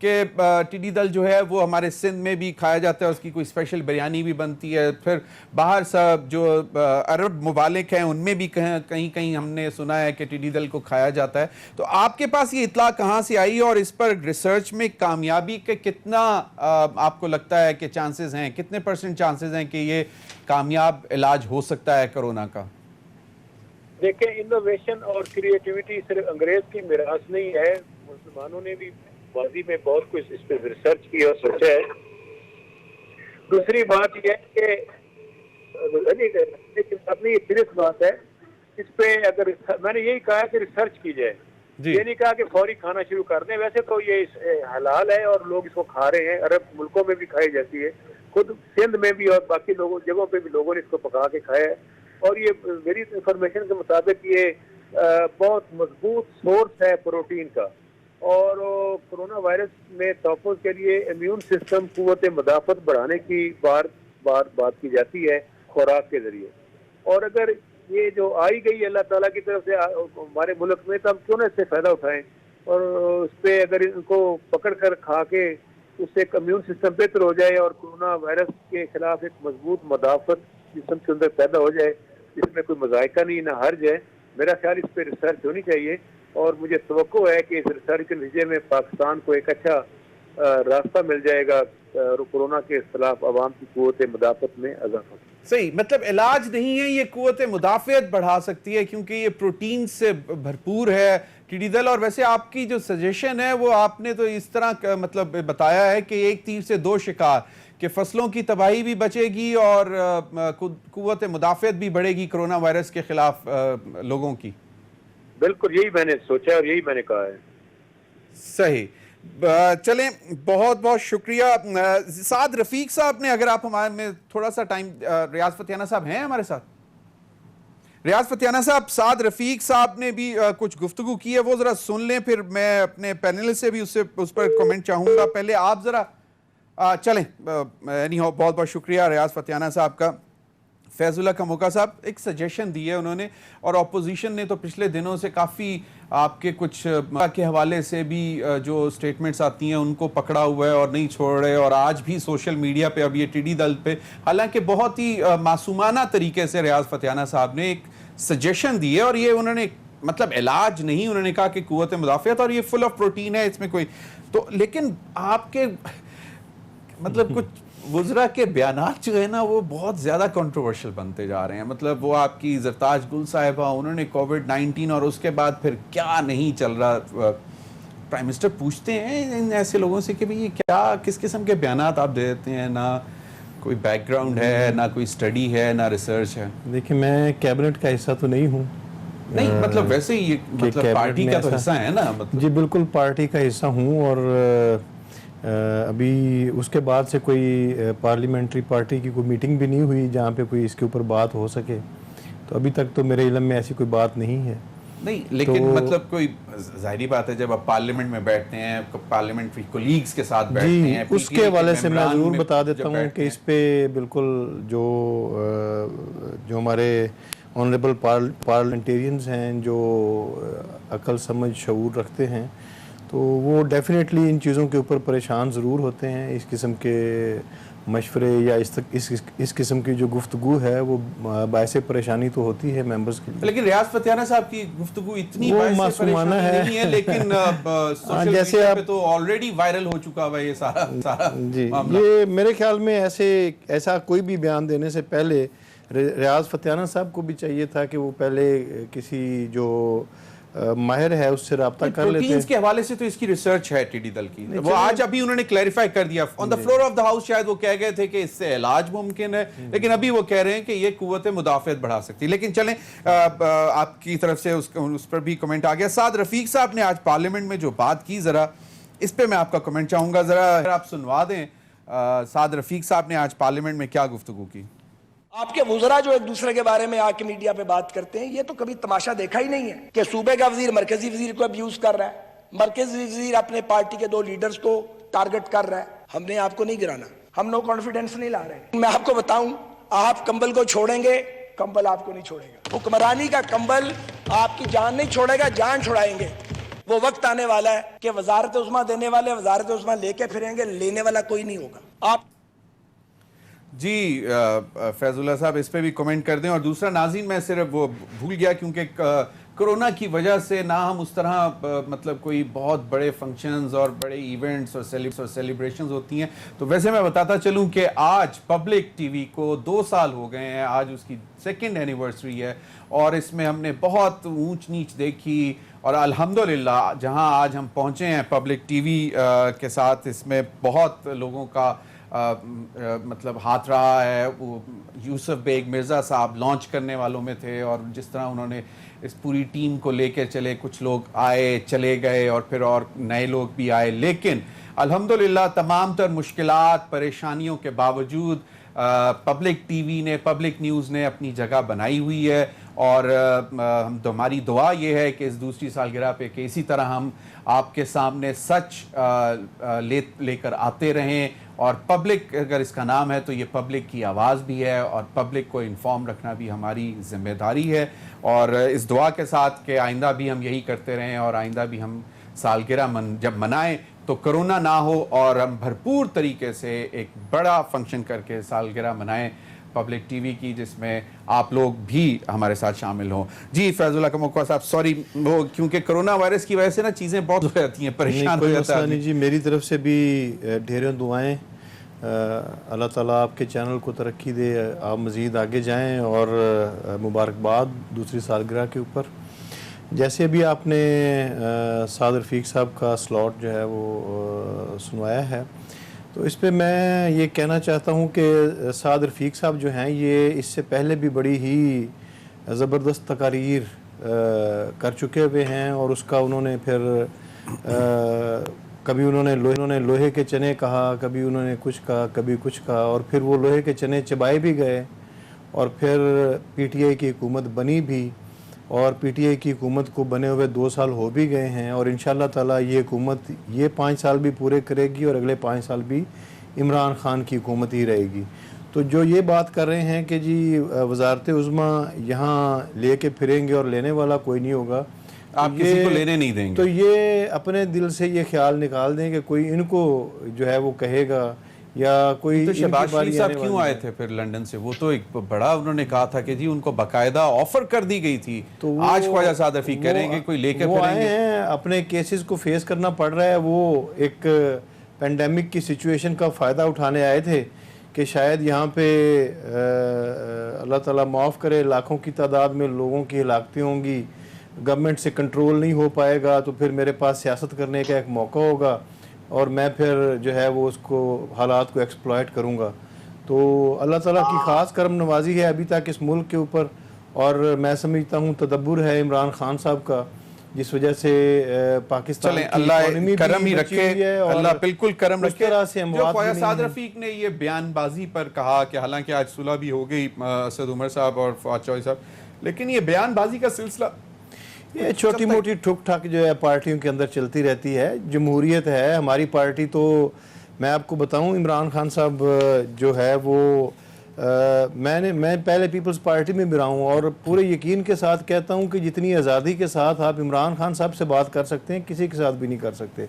کہ ٹڈی دل جو ہے وہ ہمارے سندھ میں بھی کھایا جاتا ہے, اس کی کوئی اسپیشل بریانی بھی بنتی ہے, پھر باہر سب جو عرب ممالک ہیں ان میں بھی کہیں کہیں ہم نے سنا ہے کہ ٹڈی دل کو کھایا جاتا ہے. تو آپ کے پاس یہ اطلاع کہاں سے آئی اور اس پر ریسرچ میں کامیابی کے کتنا آپ کو لگتا ہے کہ چانسز ہیں, کتنے % چانسز ہیں کہ یہ کامیاب علاج ہو سکتا ہے کرونا کا؟ دیکھیں, انوویشن اور کریٹیوٹی صرف انگریز کی میراث نہیں ہے, مسلمانوں نے بھی ماضی میں بہت کچھ اس پہ ریسرچ کی اور سوچا ہے. دوسری بات یہ ہے کہ اپنی سیریس بات ہے, اس پہ اگر میں نے یہی کہا کہ ریسرچ کی جائے, یہ نہیں کہا کہ فوری کھانا شروع کر دیں. ویسے تو یہ حلال ہے اور لوگ اس کو کھا رہے ہیں, عرب ملکوں میں بھی کھائی جاتی ہے, خود سندھ میں بھی اور باقی جگہوں پہ بھی لوگوں نے اس کو پکا کے کھایا ہے. اور یہ میری انفارمیشن کے مطابق یہ بہت مضبوط سورس ہے پروٹین کا, اور کرونا وائرس میں تحفظ کے لیے امیون سسٹم قوت مدافعت بڑھانے کی بات کی جاتی ہے خوراک کے ذریعے. اور اگر یہ جو آئی گئی اللہ تعالیٰ کی طرف سے ہمارے ملک میں, تو ہم کیوں نہ اس سے فائدہ اٹھائیں, اور اس پہ اگر ان کو پکڑ کر کھا کے اس سے ایک امیون سسٹم بہتر ہو جائے اور کرونا وائرس کے خلاف ایک مضبوط مدافعت جسم کے اندر پیدا ہو جائے, اس میں کوئی مذائقہ نہیں, نہ حرج ہے. میرا خیال اس پہ ریسرچ ہونی چاہیے, اور مجھے توقع ہے کہ اس ریسرچ کے نتیجے میں پاکستان کو ایک اچھا راستہ مل جائے گا کورونا کے خلاف عوام کی قوت مدافعت میں اضافہ. صحیح, مطلب علاج نہیں ہے, یہ قوت مدافعت بڑھا سکتی ہے کیونکہ یہ پروٹین سے بھرپور ہے ٹڈی دل. اور ویسے آپ کی جو سجیشن ہے وہ آپ نے تو اس طرح مطلب بتایا ہے کہ ایک تیر سے دو شکار, کہ فصلوں کی تباہی بھی بچے گی اور قوت مدافعت بھی بڑھے گی کرونا وائرس کے خلاف لوگوں کی. بالکل یہی میں نے سوچا اور یہی میں نے کہا ہے. صحیح, چلیں بہت بہت شکریہ. سعد رفیق صاحب نے, اگر آپ ہمارے میں تھوڑا سا ٹائم, ریاض فتیانہ صاحب ہیں ہمارے ساتھ؟ ریاض فتیانہ صاحب, سعد رفیق صاحب نے بھی کچھ گفتگو کی ہے, وہ ذرا سن لیں, پھر میں اپنے پینل سے بھی اس پر کمنٹ چاہوں گا. پہلے آپ ذرا چلیں. بہت بہت شکریہ ریاض فتیانہ صاحب کا. فیض اللہ کموکا صاحب ایک سجیشن دی ہے انہوں نے, اور اپوزیشن نے تو پچھلے دنوں سے کافی آپ کے کچھ کے حوالے سے بھی جو سٹیٹمنٹس آتی ہیں ان کو پکڑا ہوا ہے اور نہیں چھوڑ رہے, اور آج بھی سوشل میڈیا پہ اب یہ ٹڈی دل پہ, حالانکہ بہت ہی معصومانہ طریقے سے ریاض فتیانہ صاحب نے ایک سجیشن دی ہے, اور یہ انہوں نے مطلب علاج نہیں, انہوں نے کہا کہ قوت مدافعت, اور یہ فل آف پروٹین ہے, اس میں کوئی تو. لیکن آپ کے مطلب کچھ وزراء کے بیانات جو ہے نا وہ بہت زیادہ کنٹروورشل بنتے جا رہے ہیں. مطلب وہ آپ کی زرتاج گل صاحبہ, انہوں نے کووڈ-19 اور اس کے بعد پھر کیا نہیں چل رہا, پرائم منسٹر پوچھتے ہیں ان ایسے لوگوں سے کہ یہ کیا کس قسم کے بیانات آپ دے دیتے ہیں, نہ کوئی بیک گراؤنڈ ہے, نہ کوئی اسٹڈی ہے, نہ ریسرچ ہے. دیکھیں, میں کیبنٹ کا حصہ تو نہیں ہوں. نہیں مطلب ویسے ہی مطلب پارٹی کا تو حصہ ہے نا. جی بالکل پارٹی کا حصہ ہوں, اور ابھی اس کے بعد سے کوئی پارلیمنٹری پارٹی کی کوئی میٹنگ بھی نہیں ہوئی جہاں پہ کوئی اس کے اوپر بات ہو سکے, تو ابھی تک تو میرے علم میں ایسی کوئی بات نہیں ہے. نہیں لیکن مطلب کوئی ظاہری بات ہے جب آپ پارلیمنٹ میں بیٹھتے ہیں, پارلیمنٹری کولیگز کے ساتھ بیٹھتے ہیں, اس کے حوالے سے میں ضرور بتا دیتا ہوں کہ اس پہ بالکل جو ہمارے آنریبل پارلیمنٹیرینز ہیں جو عقل سمجھ شعور رکھتے ہیں, تو وہ ڈیفینیٹلی ان چیزوں کے اوپر پریشان ضرور ہوتے ہیں. اس قسم کے مشورے یا اس قسم کی جو گفتگو ہے وہ باعث پریشانی تو ہوتی ہے ممبرز کے لیے. لیکن ریاض فتیانہ صاحب کی گفتگو اتنی معصومانہ نہیں ہے, لیکن سوشل میڈیا پہ تو آلریڈی وائرل ہو چکا ہوا یہ سارا جی. یہ میرے خیال میں ایسا کوئی بھی بیان دینے سے پہلے ریاض فتیانہ صاحب کو بھی چاہیے تھا کہ وہ پہلے کسی جو ماہر ہے اس سے رابطہ کر لیتے ہیں. پروٹینز کے حوالے سے تو اس کی ریسرچ ہے ٹڈی دل کی, وہ آج ابھی انہوں نے کلیریفائی کر دیا on the floor of the house. شاید وہ کہہ گئے تھے کہ اس سے علاج ممکن ہے, لیکن ابھی وہ کہہ رہے ہیں کہ یہ قوت مدافعت بڑھا سکتی ہے. لیکن چلیں آپ کی طرف سے اس پر بھی کمنٹ آ گیا. سعد رفیق صاحب نے آج پارلیمنٹ میں جو بات کی, ذرا اس پہ میں آپ کا کمنٹ چاہوں گا, ذرا آپ سنوا دیں. سعد رفیق صاحب نے آج پارلیمنٹ میں کیا گفتگو کی. آپ کے وزراء جو ایک دوسرے کے بارے میں آ کے میڈیا پہ بات کرتے ہیں, یہ تو کبھی تماشا دیکھا ہی نہیں ہے کہ صوبے کا وزیر مرکزی وزیر کو ابیوز کر رہا ہے, مرکزی وزیر اپنے پارٹی کے 2 لیڈرز کو ٹارگٹ کر رہا ہے. ہم نے آپ کو نہیں گرانا, ہم نو کانفیڈنس نہیں لا رہے. میں آپ کو بتاؤں, آپ کمبل کو چھوڑیں گے, کمبل آپ کو نہیں چھوڑے گا. حکمرانی کا کمبل آپ کی جان نہیں چھوڑے گا, جان چھڑائیں گے. وہ وقت آنے والا ہے کہ وزارت عظمیٰ دینے والے وزارت عظمیٰ لے کے پھریں گے, لینے والا کوئی نہیں ہوگا. آپ جی فیض اللہ صاحب اس پہ بھی کمنٹ کر دیں. اور دوسرا ناظرین میں صرف وہ بھول گیا کیونکہ کرونا کی وجہ سے نہ ہم اس طرح مطلب کوئی بہت بڑے فنکشنز اور بڑے ایونٹس اور سیلیبریشنز ہوتی ہیں, تو ویسے میں بتاتا چلوں کہ آج پبلک ٹی وی کو 2 سال ہو گئے ہیں, آج اس کی 2nd اینیورسری ہے, اور اس میں ہم نے بہت اونچ نیچ دیکھی, اور الحمدللہ جہاں آج ہم پہنچے ہیں پبلک ٹی وی کے ساتھ, اس میں بہت لوگوں کا مطلب ہاتھ رہا ہے. وہ یوسف بیگ مرزا صاحب لانچ کرنے والوں میں تھے, اور جس طرح انہوں نے اس پوری ٹیم کو لے کے چلے, کچھ لوگ آئے چلے گئے اور پھر اور نئے لوگ بھی آئے, لیکن الحمدللہ تمام تر مشکلات پریشانیوں کے باوجود پبلک ٹی وی نے, پبلک نیوز نے اپنی جگہ بنائی ہوئی ہے. اور ہماری دعا یہ ہے کہ اس دوسری سالگرہ پہ کہ اسی طرح ہم آپ کے سامنے سچ لے کر آتے رہیں, اور پبلک اگر اس کا نام ہے تو یہ پبلک کی آواز بھی ہے, اور پبلک کو انفارم رکھنا بھی ہماری ذمہ داری ہے. اور اس دعا کے ساتھ کہ آئندہ بھی ہم یہی کرتے رہیں, اور آئندہ بھی ہم سالگرہ جب منائیں تو کرونا نہ ہو, اور ہم بھرپور طریقے سے ایک بڑا فنکشن کر کے سالگرہ منائیں پبلک ٹی وی کی, جس میں آپ لوگ بھی ہمارے ساتھ شامل ہوں. جی فیض اللہ کموکوا صاحب سوری, وہ کیونکہ کرونا وائرس کی وجہ سے نا چیزیں بہت ہو جاتی ہیں, پریشان ہو جاتا ہے. جی میری طرف سے بھی ڈھیروں دعائیں, اللہ تعالیٰ آپ کے چینل کو ترقی دے, آپ مزید آگے جائیں, اور مبارکباد دوسری سالگرہ کے اوپر. جیسے ابھی آپ نے سعد رفیق صاحب کا سلاٹ جو ہے وہ سنوایا ہے, تو اس پہ میں یہ کہنا چاہتا ہوں کہ سعد رفیق صاحب جو ہیں یہ اس سے پہلے بھی بڑی ہی زبردست تقاریر کر چکے ہوئے ہیں, اور اس کا انہوں نے پھر کبھی انہوں نے لوہے کے چنے کہا, کبھی انہوں نے کچھ کہا, کبھی کچھ کہا, اور پھر وہ لوہے کے چنے چبائے بھی گئے, اور پھر پی ٹی آئی کی حکومت بنی بھی, اور پی ٹی آئی کی حکومت کو بنے ہوئے 2 سال ہو بھی گئے ہیں, اور انشاءاللہ تعالیٰ یہ حکومت یہ 5 سال بھی پورے کرے گی, اور اگلے 5 سال بھی عمران خان کی حکومت ہی رہے گی. تو جو یہ بات کر رہے ہیں کہ جی وزارت عظمیٰ یہاں لے کے پھریں گے اور لینے والا کوئی نہیں ہوگا, آپ کسی کو لینے نہیں دیں گے, تو یہ اپنے دل سے یہ خیال نکال دیں کہ کوئی ان کو جو ہے وہ کہے گا, یا کوئی. تو شہباز شریف صاحب کیوں آئے تھے پھر لنڈن سے؟ وہ تو ایک بڑا انہوں نے کہا تھا کہ جی ان کو باقاعدہ آفر کر دی گئی تھی. آج خواجہ سعد رفیق کہہ رہے ہیں کہ کوئی لے کے وہ پھریں آئے گے. ہیں, اپنے کیسز کو فیس کرنا پڑ رہا ہے. وہ ایک پینڈیمک کی سچویشن کا فائدہ اٹھانے آئے تھے کہ شاید یہاں پہ اللہ تعالیٰ معاف کرے لاکھوں کی تعداد میں لوگوں کی ہلاکتیں ہوں گی, گورنمنٹ سے کنٹرول نہیں ہو پائے گا, تو پھر میرے پاس سیاست کرنے کا ایک موقع ہوگا, اور میں پھر جو ہے وہ اس کو حالات کو ایکسپلائٹ کروں گا. تو اللہ تعالیٰ کی خاص کرم نوازی ہے ابھی تک اس ملک کے اوپر, اور میں سمجھتا ہوں تدبر ہے عمران خان صاحب کا, جس وجہ سے پاکستان چلیں کی اللہ اکانومی کرم ہی بھی رکھے, بچی ہوئی ہے, اور اللہ بالکل کرم اس رکھے. طرح سے جو اموات خواجہ بھی سعد نہیں ہیں. رفیق نے یہ بیان بازی پر کہا کہ حالانکہ آج صلح بھی ہو گئی اسد عمر صاحب اور فواد چوہدری صاحب, لیکن یہ بیان بازی کا سلسلہ یہ چھوٹی موٹی ٹھک ٹھک جو ہے پارٹیوں کے اندر چلتی رہتی ہے. جمہوریت ہے ہماری پارٹی, تو میں آپ کو بتاؤں عمران خان صاحب جو ہے وہ میں پہلے پیپلز پارٹی میں بھی رہا ہوں, اور پورے یقین کے ساتھ کہتا ہوں کہ جتنی آزادی کے ساتھ آپ عمران خان صاحب سے بات کر سکتے ہیں کسی کے ساتھ بھی نہیں کر سکتے.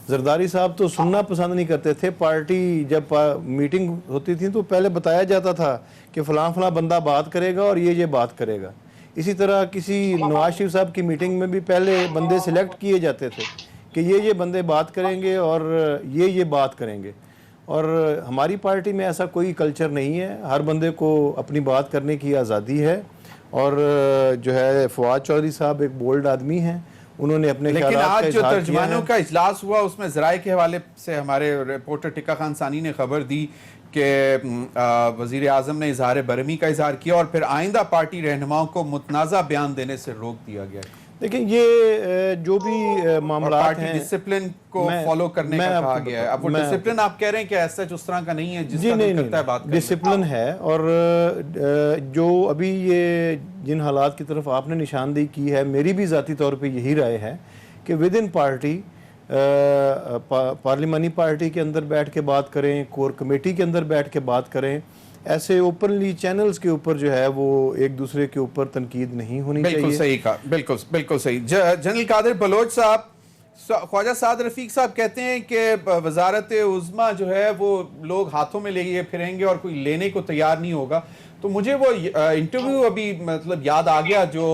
زرداری صاحب تو سننا پسند نہیں کرتے تھے. پارٹی جب میٹنگ ہوتی تھی تو پہلے بتایا جاتا تھا کہ فلاں فلاں بندہ بات کرے گا اور یہ بات کرے گا. اسی طرح کسی نواز شریف صاحب کی میٹنگ میں بھی پہلے بندے سلیکٹ کیے جاتے تھے کہ یہ بندے بات کریں گے اور یہ بات کریں گے. اور ہماری پارٹی میں ایسا کوئی کلچر نہیں ہے, ہر بندے کو اپنی بات کرنے کی آزادی ہے. اور جو ہے فواد چوہدری صاحب ایک بولڈ آدمی ہیں, انہوں نے اپنے لیکن خیالات کا آج جو اظہار کیا ترجمانوں ہے. کا اجلاس ہوا اس میں ذرائع کے حوالے سے ہمارے رپورٹر ٹکا خان ثانی نے خبر دی کہ وزیر اعظم نے اظہار برہمی کا اظہار کیا, اور پھر آئندہ پارٹی رہنماؤں کو متنازع بیان دینے سے روک دیا گیا. دیکھیں یہ جو بھی معاملات پارٹی ہیں ڈسپلن کو فالو کرنے کا کہا گیا ہے. اب وہ ڈسپلن آپ کہہ رہے ہیں کہ ایسا اس طرح کا نہیں ہے جس کا دل کرتا ہے بات کرنے. ڈسپلن ہے, اور جو ابھی یہ جن حالات کی طرف آپ نے نشاندہی کی ہے, میری بھی ذاتی طور پہ یہی رائے ہے کہ ود ان پارٹی پارلیمانی پارٹی کے اندر بیٹھ کے بات کریں, کور کمیٹی کے اندر بیٹھ کے بات کریں, ایسے اوپنلی چینلز کے اوپر جو ہے وہ ایک دوسرے کے اوپر تنقید نہیں ہونی چاہیے. بالکل صحیح کہا, بالکل صحیح. جنرل قادر بلوچ صاحب, خواجہ سعد رفیق صاحب کہتے ہیں کہ وزارت عظمیٰ جو ہے وہ لوگ ہاتھوں میں لے پھریں گے اور کوئی لینے کو تیار نہیں ہوگا. تو مجھے وہ انٹرویو ابھی مطلب یاد آ گیا جو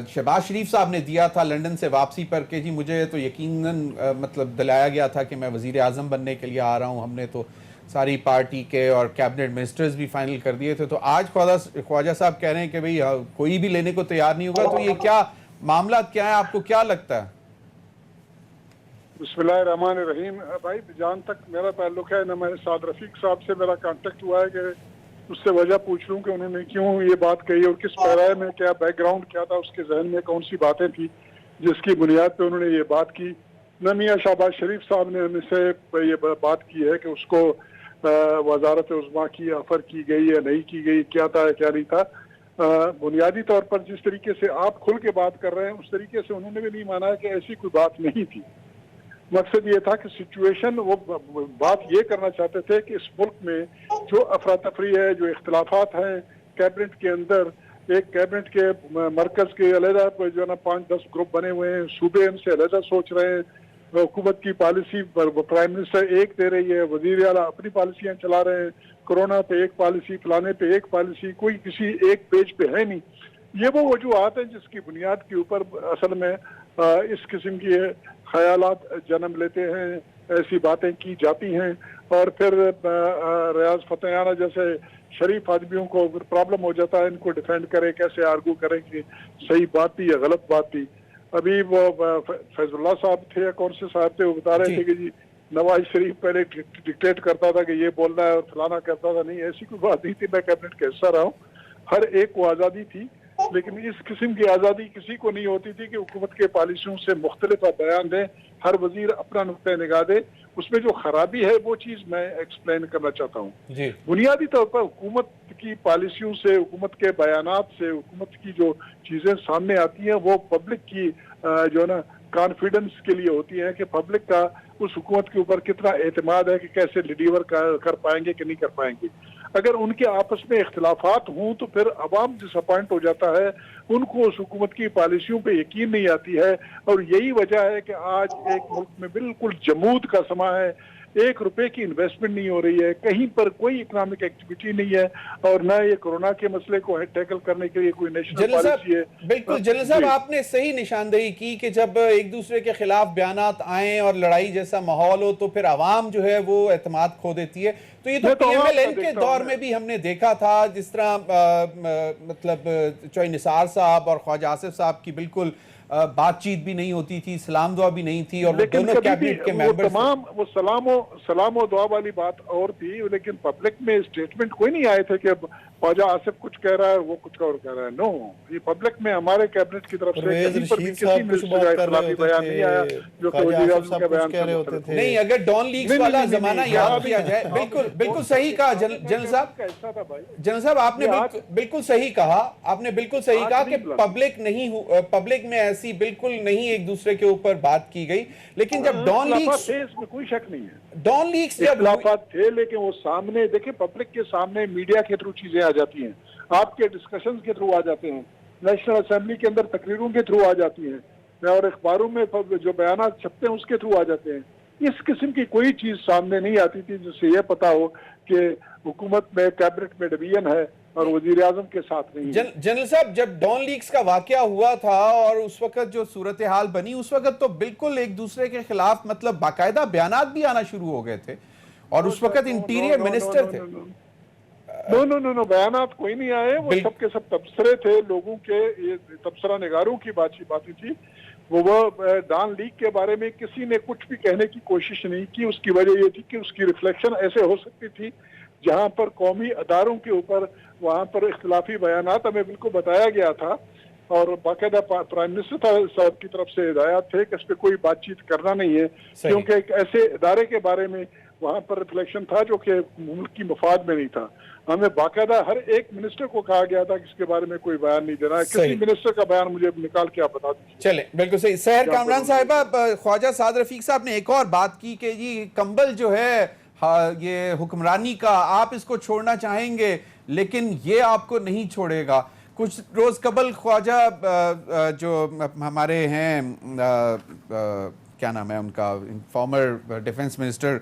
شہباز شریف صاحب نے دیا تھا لنڈن سے واپسی پر, کہ جی مجھے تو یقیناً مطلب دلایا گیا تھا کہ میں وزیر اعظم بننے کے لیے آ رہا ہوں, ہم نے تو ساری پارٹی کے اور کیبنٹ منسٹرز بھی فائنل کر دیے تھے. تو آج خواجہ صاحب کہہ رہے ہیں کہ بھئی کوئی بھی لینے کو تیار نہیں ہوگا. تو یہ کیا معاملات کیا ہیں, آپ کو کیا لگتا ہے؟ بسم اللہ الرحمن الرحیم. بھائی جہاں تک میرا تعلق ہے, نہ میں سعد رفیق صاحب سے میرا کانٹیکٹ ہوا ہے کہ اس سے وجہ پوچھ لوں کہ انہوں نے کیوں یہ بات کہی اور کس پیرائے میں, کیا بیک گراؤنڈ کیا تھا, اس کے ذہن میں کون سی باتیں تھی جس کی بنیاد پہ انہوں نے یہ بات کی. نہ میاں شہباز شریف صاحب نے ہم سے یہ بات کی ہے کہ اس کو وزارت عظمیٰ کی آفر کی گئی یا نہیں کی گئی, کیا تھا کیا نہیں تھا. بنیادی طور پر جس طریقے سے آپ کھل کے بات کر رہے ہیں اس طریقے سے انہوں نے بھی نہیں مانا کہ ایسی کوئی بات نہیں تھی. مقصد یہ تھا کہ سچویشن, وہ بات یہ کرنا چاہتے تھے کہ اس ملک میں جو افراتفری ہے, جو اختلافات ہیں کیبنٹ کے اندر, ایک کیبنٹ کے مرکز کے علیحدہ جو ہے نا 5-10 گروپ بنے ہوئے ہیں, صوبے ان سے علیحدہ سوچ رہے ہیں, حکومت کی پالیسی پرائم منسٹر ایک دے رہی ہے, وزیر اعلیٰ اپنی پالیسیاں چلا رہے ہیں, کورونا پہ ایک پالیسی, فلانے پہ ایک پالیسی, کوئی کسی ایک پیج پہ ہے نہیں. یہ وہ وجوہات ہیں جس کی بنیاد کے اوپر اصل میں اس قسم کی خیالات جنم لیتے ہیں, ایسی باتیں کی جاتی ہیں, اور پھر ریاض فتحیانہ جیسے شریف آدمیوں کو پرابلم ہو جاتا ہے ان کو ڈیفینڈ کرے, کیسے آرگو کریں کہ صحیح بات تھی یا غلط بات تھی. ابھی وہ فیض اللہ صاحب تھے یا کون سے صاحب تھے, وہ بتا رہے تھے کہ جی نواز شریف پہلے ڈکٹیٹ کرتا تھا کہ یہ بولنا ہے اور فلانا کرتا تھا. نہیں, ایسی کوئی بات نہیں تھی. میں کیبنٹ کا حصہ رہا ہوں, ہر ایک کو آزادی تھی, لیکن اس قسم کی آزادی کسی کو نہیں ہوتی تھی کہ حکومت کے پالیسیوں سے مختلف بیان دیں, ہر وزیر اپنا نقطہ نگاہ دے. اس میں جو خرابی ہے وہ چیز میں ایکسپلین کرنا چاہتا ہوں. بنیادی طور پر حکومت کی پالیسیوں سے, حکومت کے بیانات سے, حکومت کی جو چیزیں سامنے آتی ہیں وہ پبلک کی جو ہے نا کانفیڈنس کے لیے ہوتی ہیں کہ پبلک کا اس حکومت کے اوپر کتنا اعتماد ہے کہ کیسے ڈیلیور کر پائیں گے کہ نہیں کر پائیں گے. اگر ان کے آپس میں اختلافات ہوں تو پھر عوام ڈس اپوائنٹ ہو جاتا ہے, ان کو اس حکومت کی پالیسیوں پہ یقین نہیں آتی ہے. اور یہی وجہ ہے کہ آج ایک ملک میں بالکل جمود کا سما ہے, 1 روپے کی انویسٹمنٹ نہیں ہو رہی ہے, کہیں پر کوئی اکنامک ایکٹیویٹی نہیں ہے, اور نہ یہ کورونا کے مسئلے کو ٹیکل کرنے کے لیے کوئی نیشنل پالیسی ہے. بالکل جنرل صاحب, آپ نے صحیح نشاندہی کی کہ جب ایک دوسرے کے خلاف بیانات آئیں اور لڑائی جیسا ماحول ہو تو پھر عوام جو ہے وہ اعتماد کھو دیتی ہے. تو یہ تو پی ایم ایل این کے دور میں بھی ہم نے دیکھا تھا, جس طرح مطلب چوئی نثار صاحب اور خواجہ آصف صاحب کی بالکل بات چیت بھی نہیں ہوتی تھی, سلام دعا بھی نہیں تھی, اور وہ دونوں کیبنٹ کے ممبرز تمام وہ سلام و دعا والی بات اور تھی, لیکن پبلک میں اسٹیٹمنٹ کوئی نہیں آئے تھے کہ خواجہ آصف کچھ کہہ رہا ہے وہ کچھ اور کہہ رہا ہے. نو, یہ پبلک میں ہمارے کیبنٹ کی طرف سے کہیں پر بھی کسی منسٹر کا اختلافی بیان نہیں آیا جو کہ وزیر اعظم کا بیان تھا. نہیں, اگر ڈان لیگز والا زمانہ یاد کیا جائے, بالکل صحیح کہا جنرل صاحب. جنرل صاحب آپ نے بالکل صحیح کہا, آپ نے بالکل صحیح کہا کہ پبلک میں ایسی بالکل نہیں ایک دوسرے کے اوپر بات کی گئی. لیکن جب ڈان لیگز, اس میں کوئی شک نہیں ہے, ڈان لیگز جب اختلافات تھے, لیکن وہ سامنے دیکھیں پبلک کے سامنے میڈیا کے تھرو چیزیں آ جاتی ہیں, آپ کے ڈسکشنز کے تھرو آ جاتے ہیں, نیشنل اسمبلی کے اندر تقریروں کے تھرو آ جاتی ہیں, اور اخباروں میں جو بیانات چھپتے ہیں اس کے تھرو آ جاتے ہیں. اس قسم کی کوئی چیز سامنے نہیں آتی تھی جس سے یہ پتا ہو کہ حکومت میں کیبنٹ میں ڈویژن ہے اور وزیر اعظم کے ساتھ نہیں. جنرل صاحب, جب ڈان لیگز کا واقعہ ہوا تھا اور اس وقت جو صورتحال بنی, اس وقت تو بالکل ایک دوسرے کے خلاف مطلب باقاعدہ بیانات بھی آنا شروع ہو گئے تھے, اور اس وقت انٹیریئر منسٹر تھے. نو بیانات کوئی نہیں آئے, وہ سب کے سب تبصرے تھے لوگوں کے, یہ تبصرہ نگاروں کی باتیں تھی. وہ ڈان لیگ کے بارے میں کسی نے کچھ بھی کہنے کی کوشش نہیں کی. اس کی وجہ یہ تھی کہ اس کی ریفلیکشن ایسے ہو سکتی تھی جہاں پر قومی اداروں کے اوپر وہاں پر اختلافی بیانات ہمیں بالکل بتایا گیا تھا, اور باقاعدہ پرائم منسٹر صاحب کی طرف سے ہدایات تھے کہ اس پہ کوئی بات چیت کرنا نہیں ہے, کیونکہ ایک ایسے ادارے کے بارے میں وہاں پر ریفلیکشن تھا جو کہ ملک کی مفاد میں نہیں تھا. ہمیں باقاعدہ ہر ایک منسٹر کو کہا گیا تھا کہ اس کے بارے میں کوئی بیان نہیں دینا ہے. کسی منسٹر کا بیان مجھے نکال کے آپ بتا دیجیے. چلیں, بالکل صحیح. سحر کامران صاحبہ, خواجہ سعد رفیق صاحب نے ایک اور بات کی کہ جی کمبل جو ہے یہ حکمرانی کا آپ اس کو چھوڑنا چاہیں گے لیکن یہ آپ کو نہیں چھوڑے گا. کچھ روز قبل خواجہ جو ہمارے ہیں کیا نام ہے ان کا فارمر ڈیفنس منسٹر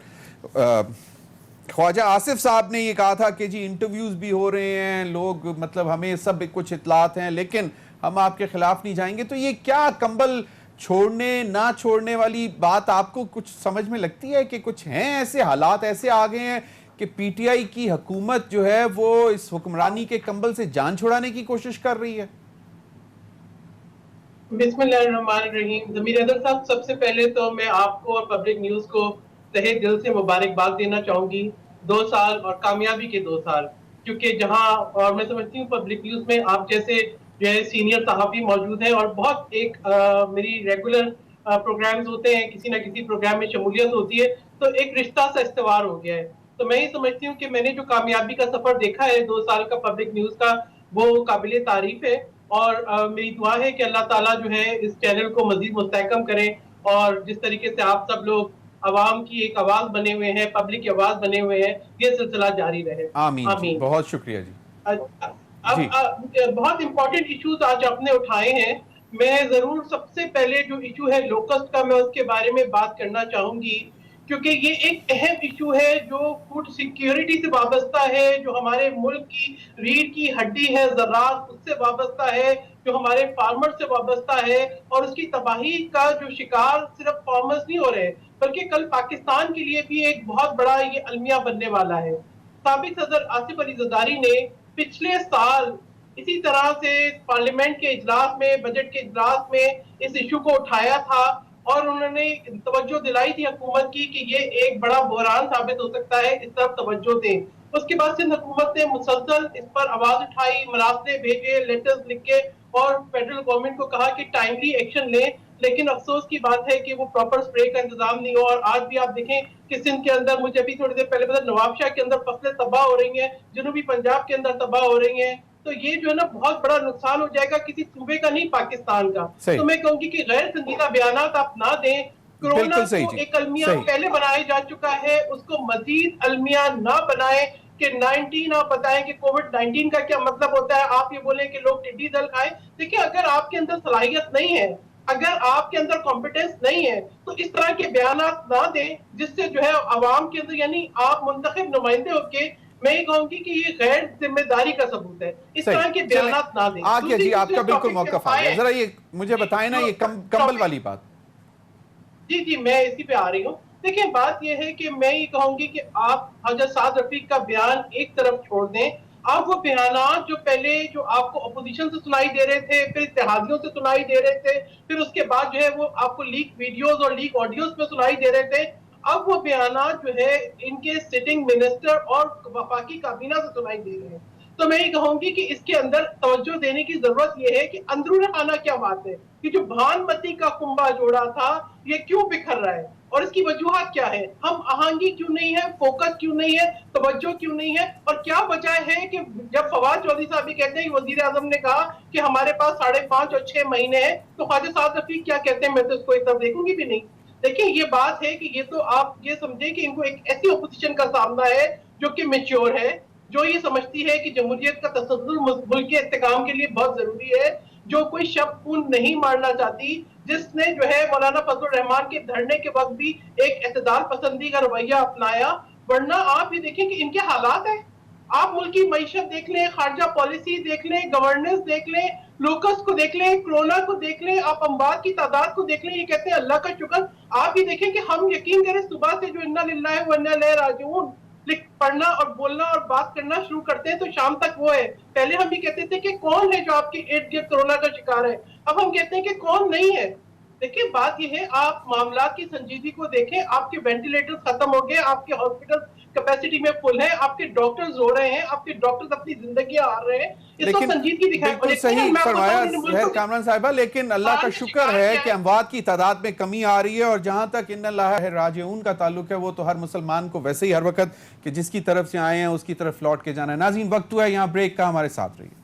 خواجہ آصف صاحب نے یہ کہا تھا کہ جی انٹرویوز بھی ہو رہے ہیں لوگ مطلب ہمیں سب کچھ اطلاعات ہیں لیکن ہم آپ کے خلاف نہیں جائیں گے. تو یہ کیا کمبل چھوڑنے نہ چھوڑنے والی بات آپ کو کچھ سمجھ میں لگتی ہے کہ کچھ ہیں ایسے حالات ایسے آ گئے ہیں کہ پی ٹی آئی کی حکومت جو ہے وہ اس حکمرانی کے کمبل سے جان چھڑانے کی کوشش کر رہی ہے؟ بسم اللہ الرحمن الرحیم. ضمیر احمد صاحب، سب سے پہلے تو میں آپ کو اور پبلک نیوز کو تہہ دل سے مبارکباد دینا چاہوں گی. 2 سال اور کامیابی کے 2 سال، کیونکہ جہاں اور میں سمجھتی ہوں پبلک نیوز میں آپ جیسے جو ہے سینئر صحافی موجود ہیں اور بہت ایک میری ریگولر پروگرامز ہوتے ہیں، کسی نہ کسی پروگرام میں شمولیت ہوتی ہے، تو ایک رشتہ سا استوار ہو گیا ہے. تو میں یہ سمجھتی ہوں کہ میں نے جو کامیابی کا سفر دیکھا ہے 2 سال کا پبلک نیوز کا، وہ قابل تعریف ہے. اور میری دعا ہے کہ اللہ تعالیٰ جو ہے اس چینل کو مزید مستحکم کریں اور جس طریقے سے آپ سب لوگ عوام کی ایک آواز بنے ہوئے ہیں، پبلک کی آواز بنے ہوئے ہیں، یہ سلسلہ جاری رہے. آمین. بہت شکریہ جی. اب بہت امپورٹنٹ ایشوز آج آپ نے اٹھائے ہیں. میں ضرور سب سے پہلے جو ایشو ہے لوکسٹ کا، میں اس کے بارے میں بات کرنا چاہوں گی، کیونکہ یہ ایک اہم ایشو ہے جو فوڈ سیکیورٹی سے وابستہ ہے، جو ہمارے ملک کی ریڑھ کی ہڈی ہے، زراعت، اس سے وابستہ ہے، جو ہمارے فارمر سے وابستہ ہے. اور اس کی تباہی کا جو شکار صرف فارمرز نہیں ہو رہے بلکہ کل پاکستان کے لیے بھی ایک بہت بڑا یہ المیہ بننے والا ہے. سابق صدر آصف علی زرداری نے پچھلے سال اسی طرح سے پارلیمنٹ کے اجلاس میں، بجٹ کے اجلاس میں اس ایشو کو اٹھایا تھا اور انہوں نے توجہ دلائی تھی حکومت کی کہ یہ ایک بڑا بحران ثابت ہو سکتا ہے، اس طرف توجہ دیں. اس کے بعد سندھ حکومت نے مسلسل اس پر آواز اٹھائی، مراسلے بھیجے، لیٹرز لکھے اور فیڈرل گورنمنٹ کو کہا کہ ٹائملی ایکشن لیں. لیکن افسوس کی بات ہے کہ وہ پراپر سپرے کا انتظام نہیں ہو. اور آج بھی آپ دیکھیں کہ سندھ کے اندر، مجھے ابھی تھوڑی دیر پہلے پتا، نواب شاہ کے اندر فصلیں تباہ ہو رہی ہیں، جنوبی پنجاب کے اندر تباہ ہو رہی ہیں. تو یہ جو ہے نا بہت بڑا نقصان ہو جائے گا کسی صوبے کا نہیں، پاکستان کا. تو میں کہوں گی کہ غیر سنجیدہ بیانات آپ نہ دیں. کرونا کو ایک المیہ پہلے بنایا جا چکا ہے، اس کو مزید المیہ نہ بنائیں کہ 19 آپ بتائیں کہ کووڈ 19 کا کیا مطلب ہوتا ہے. آپ یہ بولیں کہ لوگ ٹڈی دل کھائیں. دیکھیں، اگر آپ کے اندر صلاحیت نہیں ہے، اگر آپ کے اندر کمپیٹنس نہیں ہے، تو اس طرح کے بیانات نہ دیں جس سے جو ہے عوام کے اندر، یعنی آپ منتخب نمائندے ہو کے، میں یہ کہوں گی کہ یہ غیر ذمہ داری کا ثبوت ہے. اس طرح کے بیانات نہ دیں. آگے جی، آپ کا بالکل موقف آ گیا. ذرا یہ مجھے بتائیں نا، یہ کمبل والی بات. جی میں اسی پہ آ رہی ہوں. دیکھیں، بات یہ ہے کہ میں یہ کہوں گی کہ آپ حضرت سعد رفیق کا بیان ایک طرف چھوڑ دیں. آپ وہ بیانات جو پہلے جو آپ کو اپوزیشن سے سنائی دے رہے تھے، پھر اتحادیوں سے سنائی دے رہے تھے، پھر اس کے بعد جو ہے وہ آپ کو لیک ویڈیوز اور لیک آڈیوز پہ سنائی دے رہے تھے، اب وہ بیانات جو ہے ان کے سٹنگ منسٹر اور وفاقی کابینہ سے سنائی دے رہے ہیں. تو میں یہ کہوں گی کہ اس کے اندر توجہ دینے کی ضرورت یہ ہے کہ اندرون خانہ کیا بات ہے، کہ جو بھان متی کا کنبہ جوڑا تھا یہ کیوں بکھر رہا ہے اور اس کی وجوہات کیا ہے. ہم آہنگی کیوں نہیں ہے، فوکس کیوں نہیں ہے، توجہ کیوں نہیں ہے، اور کیا وجہ ہے کہ جب فواد چودھری صاحب بھی کہتے ہیں کہ وزیر اعظم نے کہا کہ ہمارے پاس 5.5 اور 6 مہینے ہیں، تو خواجہ سعد رفیق کیا کہتے ہیں، میں تو اس کو ایک طرف دیکھوں گی بھی نہیں. دیکھیں، یہ بات ہے کہ یہ تو آپ یہ سمجھیں کہ ان کو ایک ایسی اپوزیشن کا سامنا ہے جو کہ میچور ہے، جو یہ سمجھتی ہے کہ جمہوریت کا تصدر ملک کے استحکام کے لیے بہت ضروری ہے، جو کوئی شب خون نہیں مارنا چاہتی، جس نے جو ہے مولانا فضل الرحمان کے دھرنے کے وقت بھی ایک اعتدال پسندی کا رویہ اپنایا. ورنہ آپ یہ دیکھیں کہ ان کے حالات ہیں. آپ ملک کی معیشت دیکھ لیں، خارجہ پالیسی دیکھ لیں، گورننس دیکھ لیں، لوکس کو دیکھ لیں، کرونا کو دیکھ لیں، آپ اموات کی تعداد کو دیکھ لیں. یہ کہتے ہیں اللہ کا شکر. آپ یہ دیکھیں کہ ہم یقین کریں صبح سے جو انا للہ و انا الیہ راجعون پڑھنا اور بولنا اور بات کرنا شروع کرتے ہیں تو شام تک وہ ہے. پہلے ہم یہ کہتے تھے کہ کون ہے جو آپ کے ارد گرد کرونا کا شکار ہے، اب ہم کہتے ہیں کہ کون نہیں ہے. دیکھیں، بات یہ ہے، آپ معاملات کی سنجیدگی کو دیکھیں. آپ کے وینٹیلیٹرز ختم ہو گئے، آپ کے ہاسپٹل کیپیسٹی میں فل ہے، آپ کے ڈاکٹرز رو رہے ہیں، آپ کے ڈاکٹرز اپنی زندگیاں ہار رہے ہیں. اس کو سنجیدگی دکھائیں. بالکل صحیح فرمایا زہر کامران صاحبہ، لیکن اللہ کا شکر ہے کہ اموات کی تعداد میں کمی آ رہی ہے. اور جہاں تک ان اللہ راجعون کا تعلق ہے، وہ تو ہر مسلمان کو ویسے ہی ہر وقت کہ جس کی طرف سے آئے ہیں اس کی طرف لوٹ کے جانا ہے. ناظرین، وقت ہوا ہے یہاں بریک کا، ہمارے ساتھ رہیے.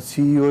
CEO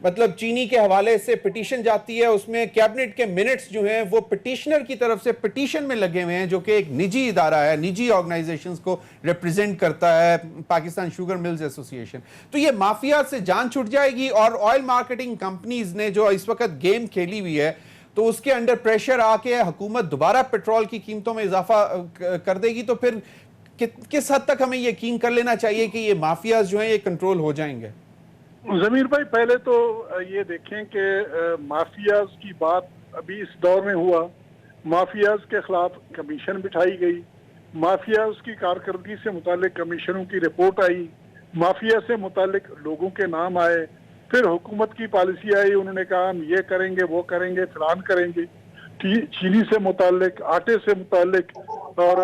مطلب چینی کے حوالے سے پٹیشن جاتی ہے، اس میں کیبنٹ کے منٹس جو ہیں وہ پٹیشنر کی طرف سے پٹیشن میں لگے ہوئے ہیں، جو کہ ایک نجی ادارہ ہے، نجی آرگنائزیشنز کو ریپریزنٹ کرتا ہے، پاکستان شوگر ملز ایسوسی ایشن. تو یہ مافیا سے جان چھٹ جائے گی، اور آئل مارکیٹنگ کمپنیز نے جو اس وقت گیم کھیلی ہوئی ہے تو اس کے انڈر پریشر آ کے حکومت دوبارہ پیٹرول کی قیمتوں میں اضافہ کر دے گی. تو پھر کس حد تک ہمیں یقین کر لینا چاہیے کہ یہ مافیاز جو ہیں یہ کنٹرول ہو جائیں گے؟ ضمیر بھائی پہلے تو یہ دیکھیں کہ مافیاز کی بات ابھی اس دور میں ہوا، مافیاز کے خلاف کمیشن بٹھائی گئی، مافیاز کی کارکردگی سے متعلق کمیشنوں کی رپورٹ آئی، مافیا سے متعلق لوگوں کے نام آئے، پھر حکومت کی پالیسی آئی، انہوں نے کہا ہم یہ کریں گے وہ کریں گے فلان کریں گے، چینی سے متعلق، آٹے سے متعلق اور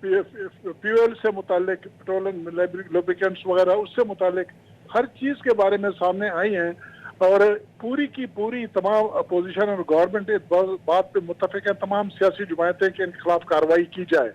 فیول سے متعلق، پیٹرولیم لوبریکینٹس وغیرہ اس سے متعلق ہر چیز کے بارے میں سامنے آئی ہیں. اور پوری کی پوری تمام اپوزیشن اور گورنمنٹ اس بات پہ متفق ہیں، تمام سیاسی جماعتیں کہ ان کے خلاف کارروائی کی جائے.